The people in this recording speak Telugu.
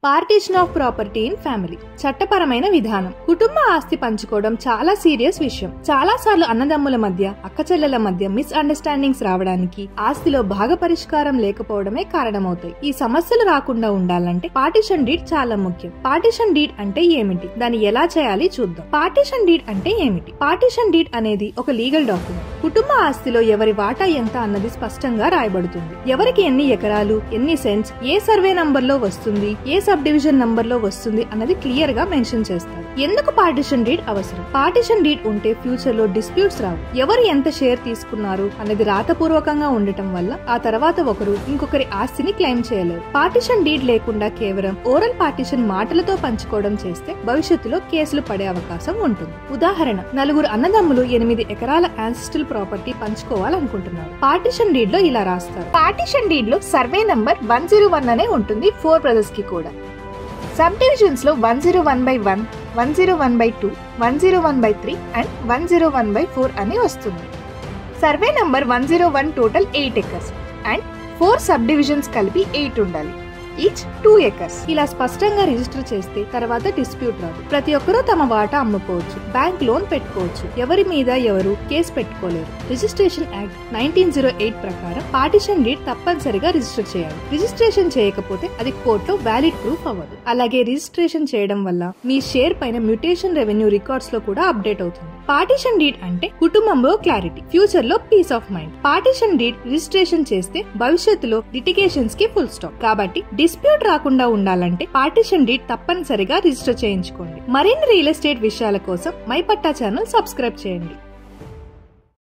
Partition of property in family చట్టపరమైన విధానం. కుటుంబ ఆస్తి పంచుకోవడం చాలా సీరియస్ విషయం. చాలా సార్లు అన్నదమ్ముల మధ్య, అక్కచెల్లెల మధ్య మిస్అండర్స్టాండింగ్స్ రావడానికి ఆస్తిలో భాగ పరిష్కారం లేకపోవడమే కారణమవుతాయి. ఈ సమస్యలు రాకుండా ఉండాలంటే పార్టీషన్ డీడ్ చాలా ముఖ్యం. పార్టీషన్ డీడ్ అంటే ఏమిటి, దాన్ని ఎలా చేయాలి చూద్దాం. పార్టీషన్ డీడ్ అంటే ఏమిటి? పార్టీషన్ డీడ్ అనేది ఒక లీగల్ డాక్యుమెంట్. కుటుంబ ఆస్తిలో ఎవరి వాటా ఎంత అన్నది స్పష్టంగా రాయబడుతుంది. ఎవరికి ఎన్ని ఎకరాలు, ఎన్ని సెంట్స్, ఏ సర్వే నంబర్ లో వస్తుంది, ఏ సబ్ డివిజన్ నంబర్ లో వస్తుంది అన్నది క్లియర్ గా మెన్షన్ చేస్తారు. ఎందుకు పార్టీషన్ డీడ్ అవసరం? పార్టీషన్ డీడ్ ఉంటే ఫ్యూచర్ లో డిస్ప్యూట్స్ రావు. ఎవరు ఎంత షేర్ తీసుకున్నారు అనేది రాతపూర్వకంగా ఉండటం వల్ల ఆ తర్వాత ఒకరు ఇంకొకరి ఆస్తిని క్లెయిమ్ చేయలేరు. పార్టీషన్ డీడ్ లేకుండా కేవలం ఓరల్ పార్టీషన్ మాటలతో పంచుకోవడం చేస్తే భవిష్యత్తులో కేసులు పడే అవకాశం ఉంటుంది. ఉదాహరణ, నలుగురు అన్నదమ్ములు 8 ఎకరాల యాన్సిస్ట్రల్ ప్రాపర్టీ పంచుకోవాలనుకుంటున్నారు. పార్టీషన్ డీడ్ లో ఇలా రాస్తారు. పార్టీషన్ డీడ్ లో సర్వే నంబర్ 101 అనే ఉంటుంది 4 బ్రదర్స్ కి కూడా. సబ్ డివిజన్స్ లో 101/1, 101/2, 101/3 అండ్ 101/4 అని వస్తుంది. Survey number 101 total 8 acres and 4 sub divisions కలిపి 8 ఉండాలి. Each 2 acres. ఇలా స్పష్టంగా రిజిస్టర్ చేస్తే తర్వాత డిస్ప్యూట్ రాదు. ప్రతి ఒక్కరూ తమ వాటా అమ్ముకోవచ్చు, బ్యాంక్ లోన్ పెట్టుకోవచ్చు, ఎవరి మీద ఎవరు కేసు పెట్టుకోలేరు. రిజిస్ట్రేషన్ యాక్ట్ 1908 ప్రకారం పార్టీషన్ డీడ్ తప్పనిసరిగా రిజిస్టర్ చేయాలి. రిజిస్ట్రేషన్ చేయకపోతే అది కోర్టులో వ్యాలిడ్ ప్రూఫ్ అవ్వదు. అలాగే రిజిస్ట్రేషన్ చేయడం వల్ల మీ షేర్ పైన మ్యూటేషన్ రెవెన్యూ రికార్డ్స్ లో కూడా అప్డేట్ అవుతుంది. పార్టీషన్ డీడ్ అంటే కుటుంబంలో క్లారిటీ, ఫ్యూచర్ లో peace of mind. Partition deed registration చేస్తే భవిష్యత్తులో లిటిగేషన్స్ కి ఫుల్ స్టాప్. కాబట్టి డిస్ప్యూట్ రాకుండా ఉండాలంటే పార్టీషన్ డీడ్ తప్పనిసరిగా రిజిస్టర్ చేయించుకోండి. మరిన్ని రియల్ ఎస్టేట్ విషయాల కోసం మై పట్టా ఛానల్ సబ్స్క్రైబ్ చేయండి.